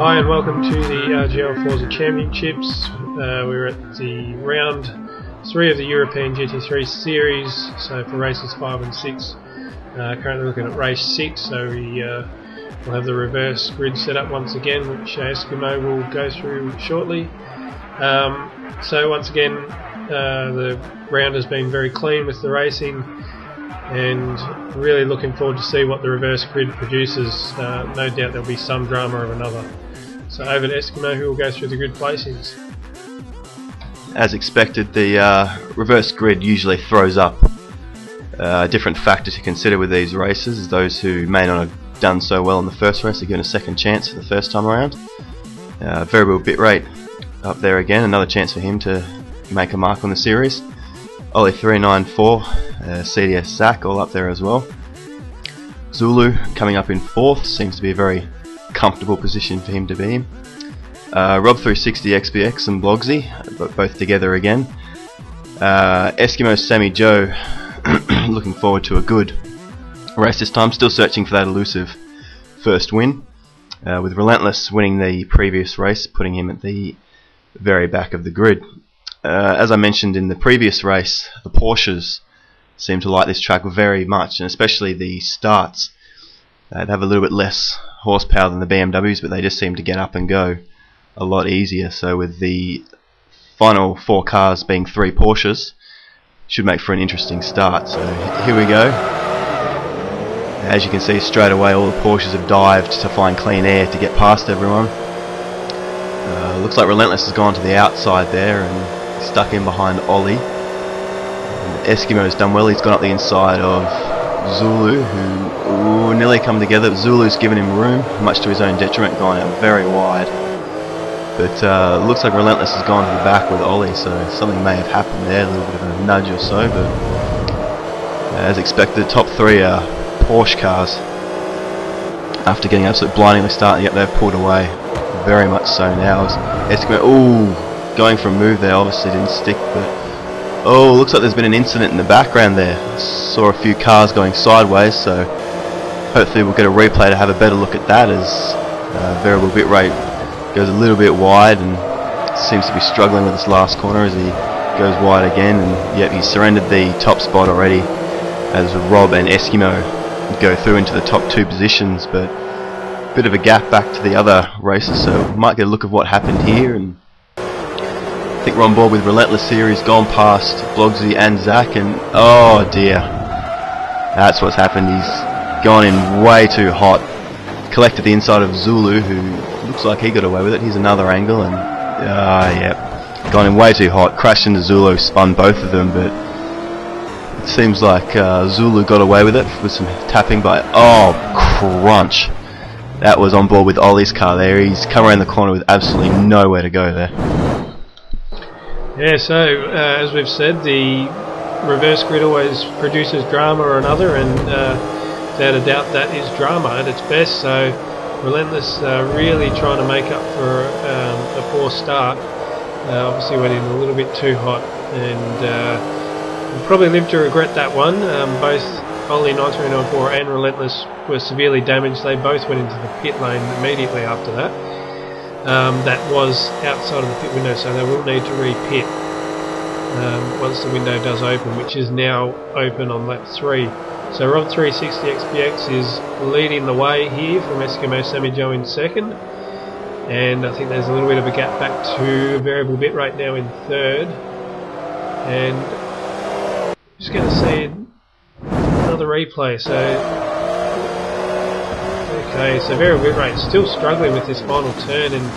Hi and welcome to the RGL Forza Championships. We're at the round 3 of the European GT3 series, so for races 5 and 6. Currently looking at race 6, so we'll have the reverse grid set up once again, which Eskimo will go through shortly. So once again, the round has been very clean with the racing, and really looking forward to see what the reverse grid produces. No doubt there'll be some drama of another. So over to Eskimo, who will go through the grid placings. As expected, the reverse grid usually throws up a different factor to consider with these races. Those who may not have done so well in the first race are given a second chance for the first time around. Variable bit rate up there again, another chance for him to make a mark on the series. Ollie 394, CDS Zach all up there as well. Zulu coming up in 4th, seems to be a very comfortable position for him to be in. Rob 360 XBX and Blogsy, but both together again. Eskimo Sammy Joe looking forward to a good race this time, still searching for that elusive first win, with Relentless winning the previous race, putting him at the very back of the grid. As I mentioned in the previous race, the Porsches seem to like this track very much, and especially the starts. They have a little bit less horsepower than the BMWs, but they just seem to get up and go a lot easier. So with the final 4 cars being 3 Porsches, should make for an interesting start. So here we go. As you can see, straight away all the Porsches have dived to find clean air to get past everyone. Looks like Relentless has gone to the outside there and stuck in behind Ollie. Eskimo's done well, he's gone up the inside of Zulu, who nearly come together. Zulu's given him room, much to his own detriment, gone out very wide. But looks like Relentless has gone to the back with Ollie, so something may have happened there, a little bit of a nudge or so. But as expected, the top 3 are Porsche cars. After getting absolutely blindingly started, yep, they've pulled away, very much so now. Eskimo, ooh, going for a move there, obviously didn't stick, but oh, looks like there's been an incident in the background there. Saw a few cars going sideways, so hopefully we'll get a replay to have a better look at that, as variable bit rate goes a little bit wide and seems to be struggling with this last corner as he goes wide again. And yep, he's surrendered the top spot already as Rob and Eskimo go through into the top 2 positions, but a bit of a gap back to the other races, so we might get a look at what happened here. And I think we're on board with Relentless here. He's gone past Blogsy and Zach, and oh dear, that's what's happened. He's gone in way too hot, collected the inside of Zulu, who looks like he got away with it. Here's another angle, and yeah, gone in way too hot, crashed into Zulu, spun both of them, but it seems like Zulu got away with it with some tapping by, oh crunch. That was on board with Ollie's car there. He's come around the corner with absolutely nowhere to go there. Yeah, so as we've said, the reverse grid always produces drama or another, and without a doubt that is drama at its best. So Relentless really trying to make up for a poor start. Obviously went in a little bit too hot, and we'll probably live to regret that one. Both Ollie 9394 and Relentless were severely damaged. They both went into the pit lane immediately after that. That was outside of the pit window, so they will need to re-pit once the window does open, which is now open on lap 3. So Rob 360 XBX is leading the way here from Eskimo Sammy Joe in 2nd, and I think there's a little bit of a gap back to variable bit rate now in 3rd. And just going to see another replay. So okay, so variable bit rate still struggling with this final turn, and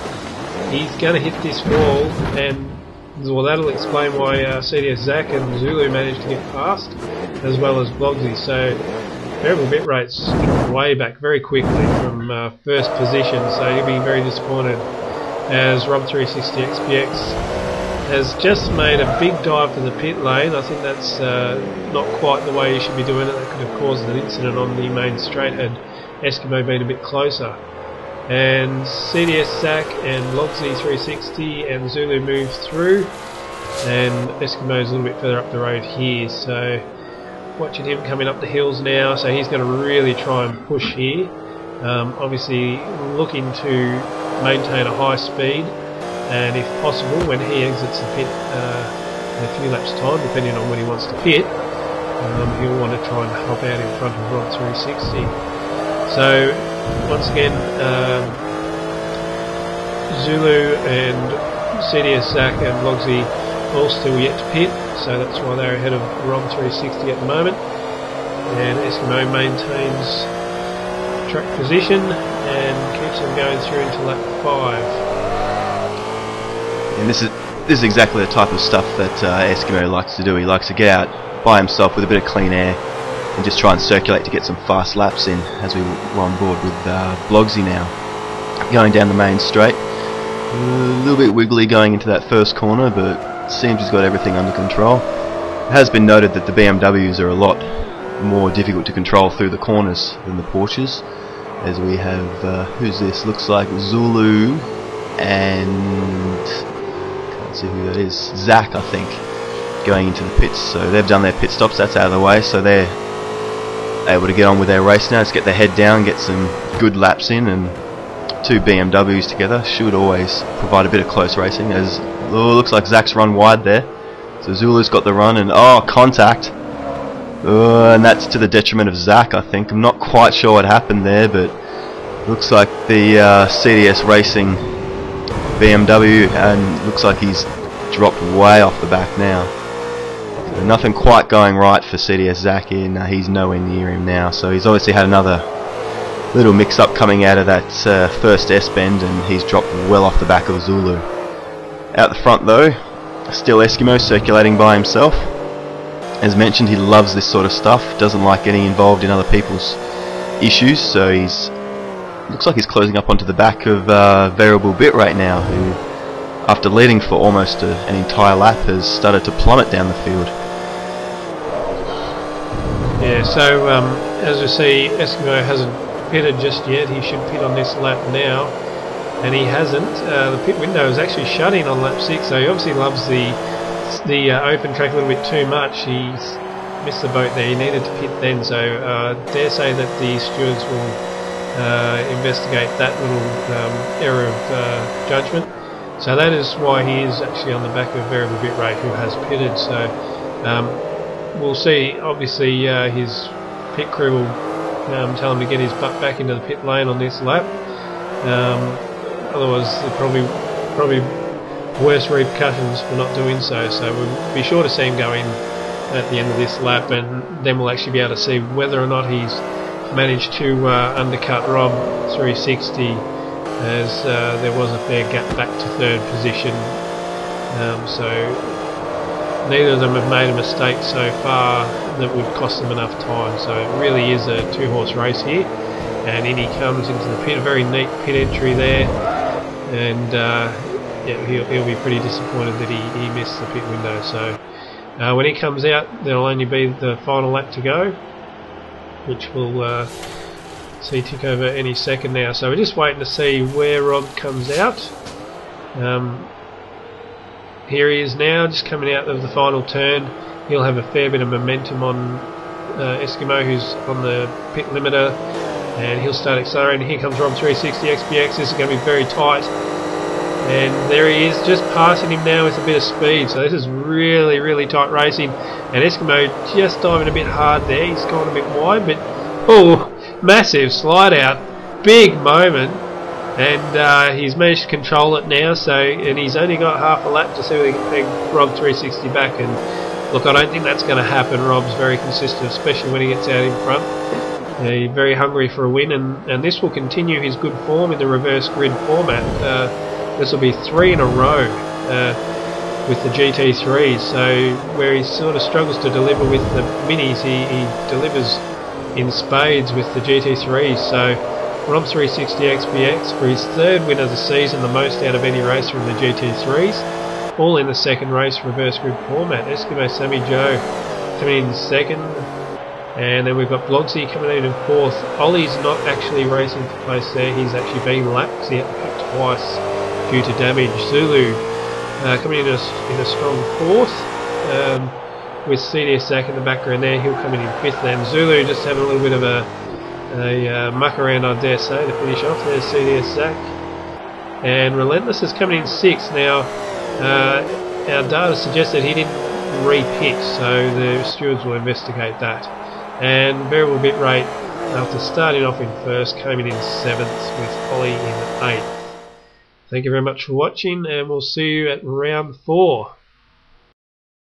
he's going to hit this wall, and well, that'll explain why CDS Zach and Zulu managed to get past, as well as Blogsy. So variable bit rate's dropped way back very quickly from 1st position, so he'll be very disappointed, as Rob 360 XPX has just made a big dive for the pit lane. I think that's not quite the way you should be doing it. That could have caused an incident on the main straight had Eskimo been a bit closer. And CDS Zach and Blogsy 360 and Zulu move through, and Eskimo's a little bit further up the road here. So watching him coming up the hills now, so he's going to really try and push here. Obviously looking to maintain a high speed, and if possible, when he exits the pit in a few laps time, depending on when he wants to pit, he'll want to try and hop out in front of Rob 360. So once again, Zulu and CDS Zach and Logsy all still yet to pit, so that's why they're ahead of Rob 360 at the moment. And Eskimo maintains track position and keeps them going through into lap 5. And this is exactly the type of stuff that Eskimo likes to do. He likes to get out by himself with a bit of clean air and just try and circulate to get some fast laps in, as we were on board with Blogsy now. Going down the main straight, a little bit wiggly going into that first corner, but seems he's got everything under control. It has been noted that the BMWs are a lot more difficult to control through the corners than the Porsches, as we have, who's this? Looks like Zulu and can't see who that is, Zach I think, going into the pits. So they've done their pit stops, that's out of the way, so they're able to get on with their race now. Just get their head down, get some good laps in, and two BMWs together should always provide a bit of close racing. As looks like Zach's run wide there, so Zulu's got the run, and contact, and that's to the detriment of Zach I think. I'm not quite sure what happened there, but looks like the CDS Racing BMW, and looks like he's dropped way off the back now. So nothing quite going right for CDS Zach here. No, he's nowhere near him now, so he's obviously had another little mix-up coming out of that first S-bend, and he's dropped well off the back of Zulu. Out the front though, still Eskimo circulating by himself. As mentioned, he loves this sort of stuff, doesn't like getting involved in other people's issues, so he's looks like he's closing up onto the back of Variable Bit right now, who after leading for almost an entire lap has started to plummet down the field. Yeah, so as you see, Eskimo hasn't pitted just yet. He should pit on this lap now, and he hasn't. The pit window is actually shutting on lap 6, so he obviously loves the open track a little bit too much. He's missed the boat there. He needed to pit then, so dare say that the stewards will investigate that little error of judgment. So that is why he is actually on the back of Variable Bit Rate, who has pitted. So we'll see. Obviously his pit crew will tell him to get his butt back into the pit lane on this lap. Otherwise there probably worse repercussions for not doing so. So we'll be sure to see him go in at the end of this lap, and then we'll actually be able to see whether or not he's managed to undercut Rob 360, as there was a fair gap back to third position. So neither of them have made a mistake so far that would cost them enough time. So it really is a two-horse race here, and in he comes into the pit. A very neat pit entry there, and yeah, he'll be pretty disappointed that he missed the pit window. So when he comes out, there'll only be the final lap to go, which we'll see tick over any second now. So we're just waiting to see where Rob comes out. Here he is now, just coming out of the final turn. He'll have a fair bit of momentum on Eskimo, who's on the pit limiter, and he'll start accelerating. Here comes Rob 360 XPX. This is going to be very tight, and there he is, just passing him now with a bit of speed. So this is really, really tight racing, and Eskimo just diving a bit hard there. He's gone a bit wide, but massive slide out, big moment, and he's managed to control it now. So, and he's only got half a lap to see whether he can peg Rob 360 back. And look, I don't think that's going to happen. Rob's very consistent, especially when he gets out in front. He's very hungry for a win, and this will continue his good form in the reverse grid format. This will be 3 in a row with the GT3s. So where he sort of struggles to deliver with the minis, he delivers in spades with the GT3s. So Rob 360 XPX for his third win of the season, the most out of any racer in the GT3s, all in the second race reverse grid format. Eskimo Sammy Joe coming in second, and then we've got Blogsy coming in fourth. Ollie's not actually racing for place there, he's actually been lapped because he had to pit twice due to damage. Zulu coming in a strong fourth, with CDS Zach in the background there. He'll come in fifth then. Zulu just having a little bit of a muck around, I dare say, to finish off. There's CDS Zach. and Relentless is coming in 6th. Now, our data suggests that he didn't re-pit, so the stewards will investigate that. And variable bit rate, after starting off in 1st, came in 7th, with Holly in 8th. Thank you very much for watching, and we'll see you at round 4.